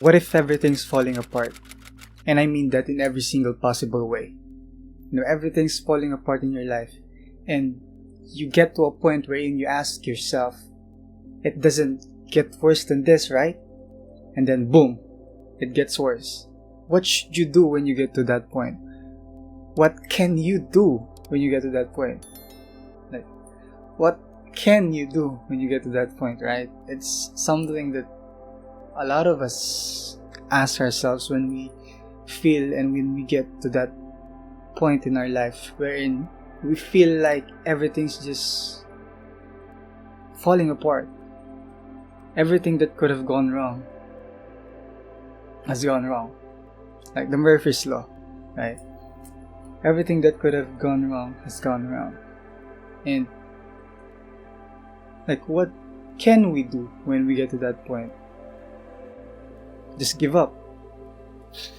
What if everything's falling apart? And I mean that in every single possible way. Everything's falling apart in your life. And you get to a point wherein you ask yourself, it doesn't get worse than this, right? And then boom, it gets worse. What should you do when you get to that point? What can you do when you get to that point? Like, what can you do when you get to that point, right? It's something that a lot of us ask ourselves when we feel and when we get to that point in our life wherein we feel like everything's just falling apart. Everything that could have gone wrong has gone wrong. Like the Murphy's Law, right? Everything that could have gone wrong has gone wrong. And like, what can we do when we get to that point? Just give up.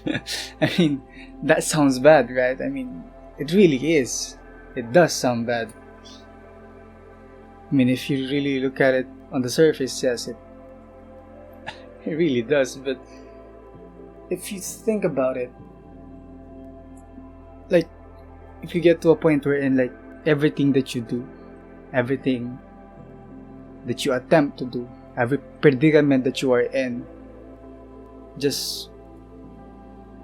I mean, that sounds bad, right? I mean, it really is. It does sound bad. I mean, if you really look at it on the surface, yes, it really does. But if you think about it, like, if you get to a point wherein, like, everything that you do, everything that you attempt to do, every predicament that you are in, just,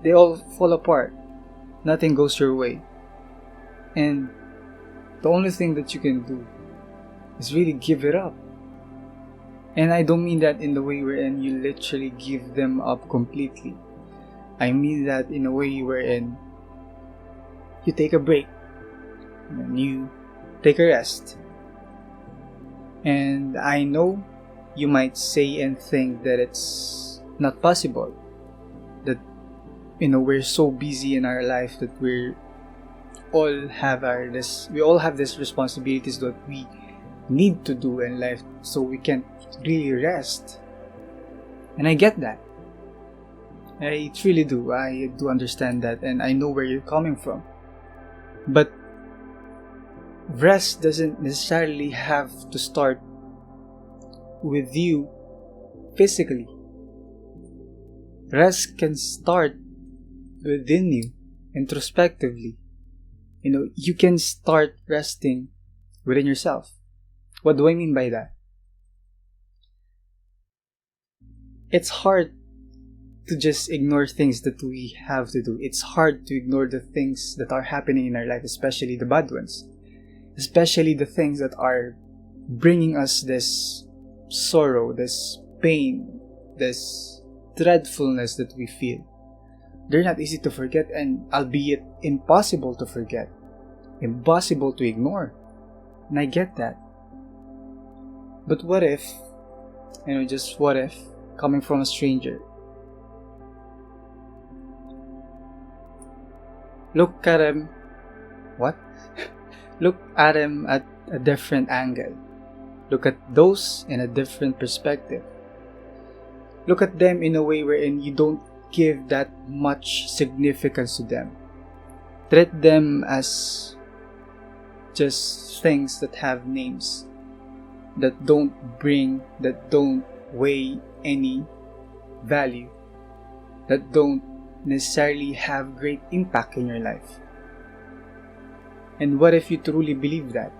they all fall apart. Nothing goes your way. And the only thing that you can do is really give it up. And I don't mean that in the way wherein you literally give them up completely. I mean that in a way wherein you take a break and you take a rest. And I know you might say and think that it's not possible, that we're so busy in our life that we all have this responsibilities that we need to do in life, so we can't really rest. And I get that. I truly do. I do understand that, and I know where you're coming from. But rest doesn't necessarily have to start with you physically. Rest can start within you, introspectively. You can start resting within yourself. What do I mean by that? It's hard to just ignore things that we have to do. It's hard to ignore the things that are happening in our life, especially the bad ones. Especially the things that are bringing us this sorrow, this pain, this dreadfulness that we feel. They're not easy to forget, and albeit impossible to forget, impossible to ignore. And I get that. But what if, just what if, coming from a stranger, look at him at a different angle. Look at those in a different perspective. Look at them in a way wherein you don't give that much significance to them. Treat them as just things that have names, that don't weigh any value, that don't necessarily have great impact in your life. And what if you truly believe that?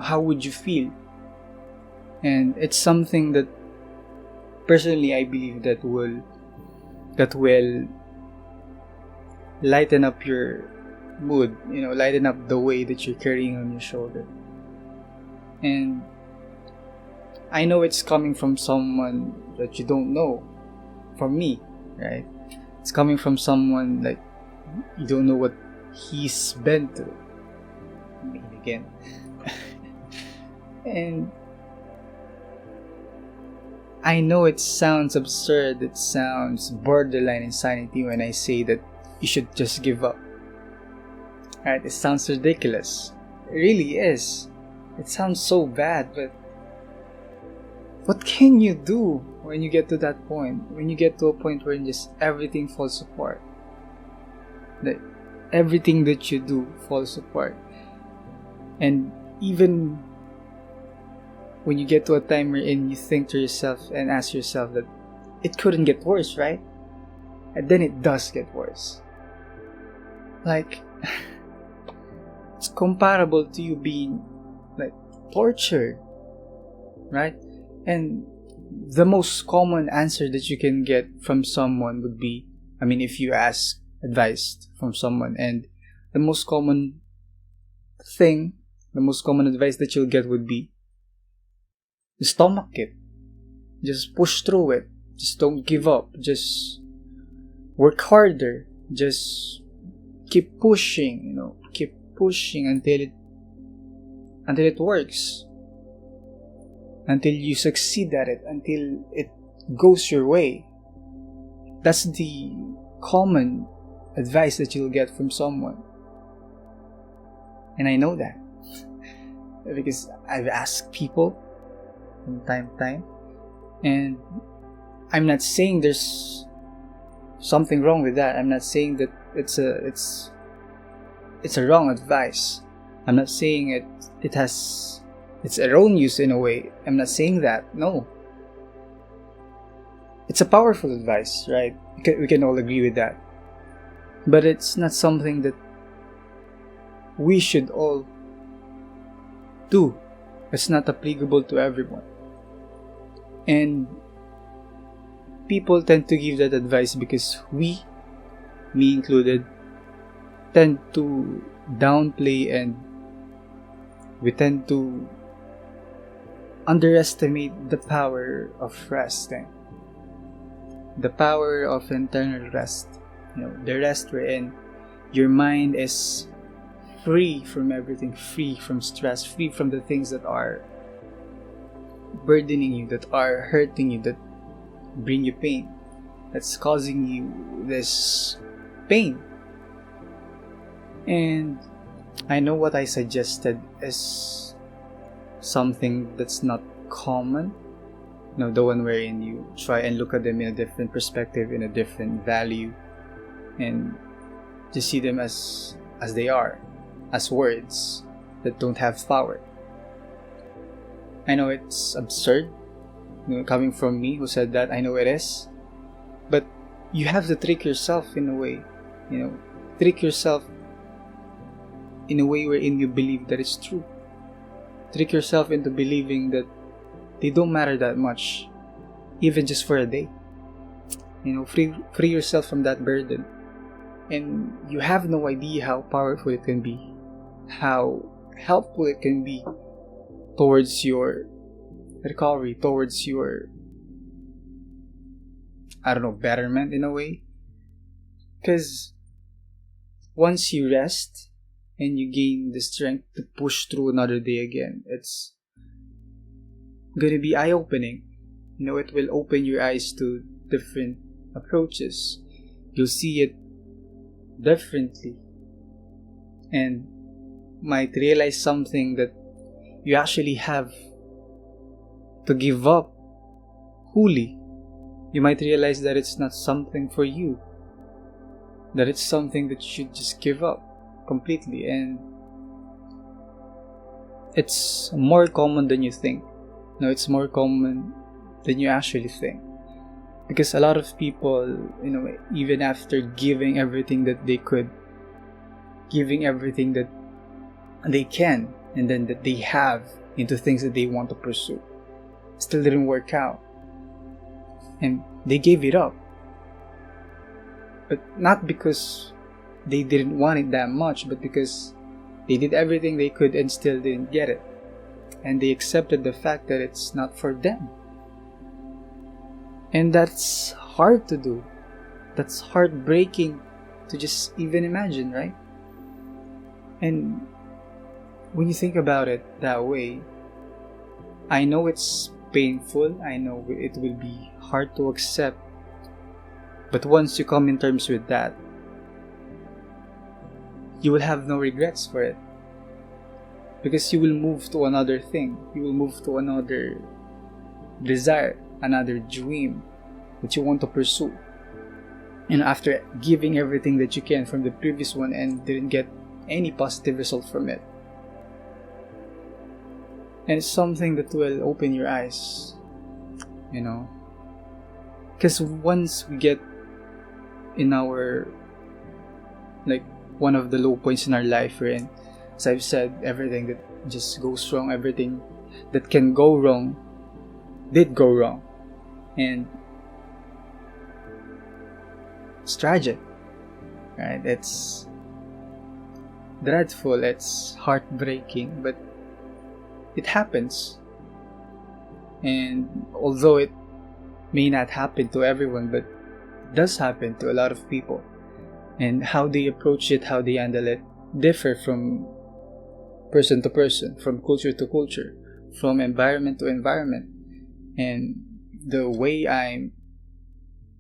How would you feel? And it's something that personally I believe that will lighten up your mood, lighten up the way that you're carrying on your shoulder. And I know it's coming from someone that you don't know. From me, right? It's coming from someone like you don't know what he's been through. I mean, again. And I know it sounds absurd, it sounds borderline insanity when I say that you should just give up. Right? It sounds ridiculous. It really is. It sounds so bad, but what can you do when you get to that point? When you get to a point where just everything falls apart. That everything that you do falls apart. And even when you get to a time wherein you think to yourself and ask yourself that it couldn't get worse, right? And then it does get worse. Like, it's comparable to you being like tortured, right? And the most common answer that you can get from someone would be, if you ask advice from someone, and the most common advice that you'll get would be, stomach it. Just push through it. Just don't give up. Just work harder. Just keep pushing, keep pushing until it works. Until you succeed at it, until it goes your way. That's the common advice that you'll get from someone. And I know that. Because I've asked people from time to time. And I'm not saying there's something wrong with that. I'm not saying that it's a wrong advice. I'm not saying it's erroneous in a way. I'm not saying that. No. It's a powerful advice, right? We can all agree with that. But it's not something that we should all do. It's not applicable to everyone. And people tend to give that advice because we, me included, tend to downplay and we tend to underestimate the power of resting. The power of internal rest. The rest wherein your mind is free from everything, free from stress, free from the things that are burdening you, that are hurting you, that bring you pain, that's causing you this pain. And I know what I suggested is something that's not common. The one wherein you try and look at them in a different perspective, in a different value, and just see them as they are, as words that don't have power. I know it's absurd, coming from me who said that. I know it is. But you have to trick yourself in a way. Trick yourself in a way wherein you believe that it's true. Trick yourself into believing that they don't matter that much, even just for a day. Free yourself from that burden. And you have no idea how powerful it can be, how helpful it can be towards your recovery, towards your, betterment in a way. Because once you rest and you gain the strength to push through another day again, it's gonna be eye-opening. It will open your eyes to different approaches. You'll see it differently and might realize something that you actually have to give up wholly. You might realize that it's not something for you, that it's something that you should just give up completely. And it's more common than you think. It's more common than you actually think. Because a lot of people, even after giving everything that they could, giving everything that they can, and then that they have into things that they want to pursue, still didn't work out. And they gave it up. But not because they didn't want it that much, but because they did everything they could and still didn't get it. And they accepted the fact that it's not for them. And that's hard to do. That's heartbreaking to just even imagine, right? And when you think about it that way, I know it's painful. I know it will be hard to accept. But once you come in terms with that, you will have no regrets for it. Because you will move to another thing. You will move to another desire, another dream that you want to pursue. And after giving everything that you can from the previous one and didn't get any positive result from it. And it's something that will open your eyes. Because once we get in our, like, one of the low points in our life, wherein, as I've said, everything that just goes wrong, everything that can go wrong did go wrong, and it's tragic, right? It's dreadful, it's heartbreaking, but it happens. And although it may not happen to everyone, but it does happen to a lot of people. And how they approach it, how they handle it, differ from person to person, from culture to culture, from environment to environment. And the way I'm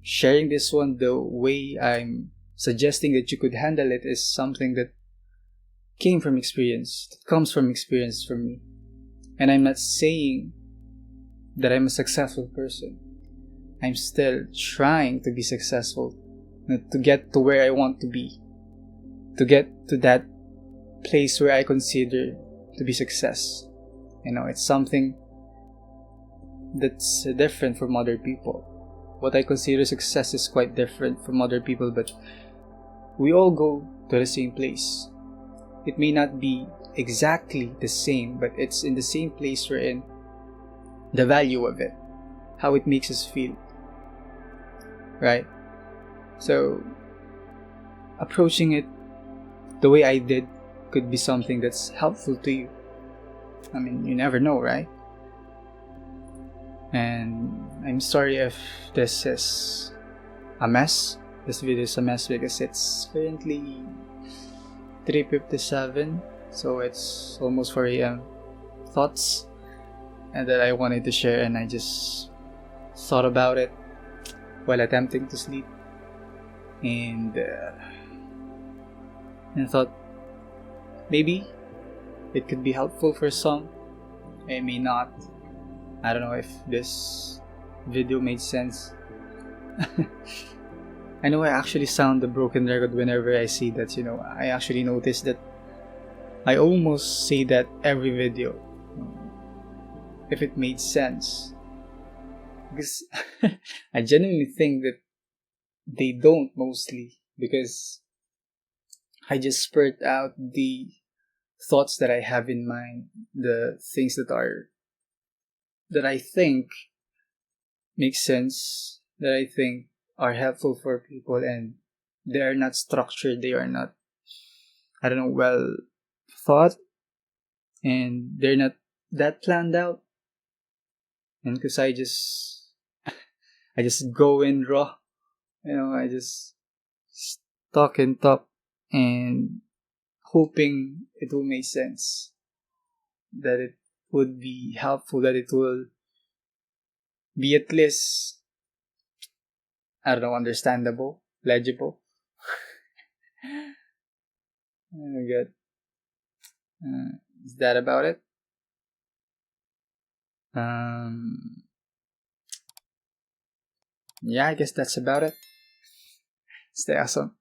sharing this one, the way I'm suggesting that you could handle it, is something that came from experience, that comes from experience for me. And I'm not saying that I'm a successful person. I'm still trying to be successful, to get to where I want to be, to get to that place where I consider to be success. It's something that's different from other people. What I consider success is quite different from other people, but we all go to the same place. It may not be exactly the same, but it's in the same place we're in. The value of it, how it makes us feel, right? So approaching it the way I did could be something that's helpful to you. I mean, you never know, right? And I'm sorry if this is a mess. This video is a mess because it's currently 3:57, so it's almost 4 a.m. thoughts and that I wanted to share, and I just thought about it while attempting to sleep, and thought maybe it could be helpful for some. It may not. I don't know if this video made sense. I know I actually sound a broken record whenever I say that. I actually notice that I almost say that every video, if it made sense, because I genuinely think that they don't, mostly because I just spurt out the thoughts that I have in mind, the things that I think make sense, that I think are helpful for people, and they are not structured, they are not, I don't know, well thought, and they're not that planned out. And because I just go in raw, I just talk and talk, and hoping it will make sense, that it would be helpful, that it will be at least, I don't know, understandable, legible. Oh my god. Is that about it? Yeah, I guess that's about it. Stay awesome.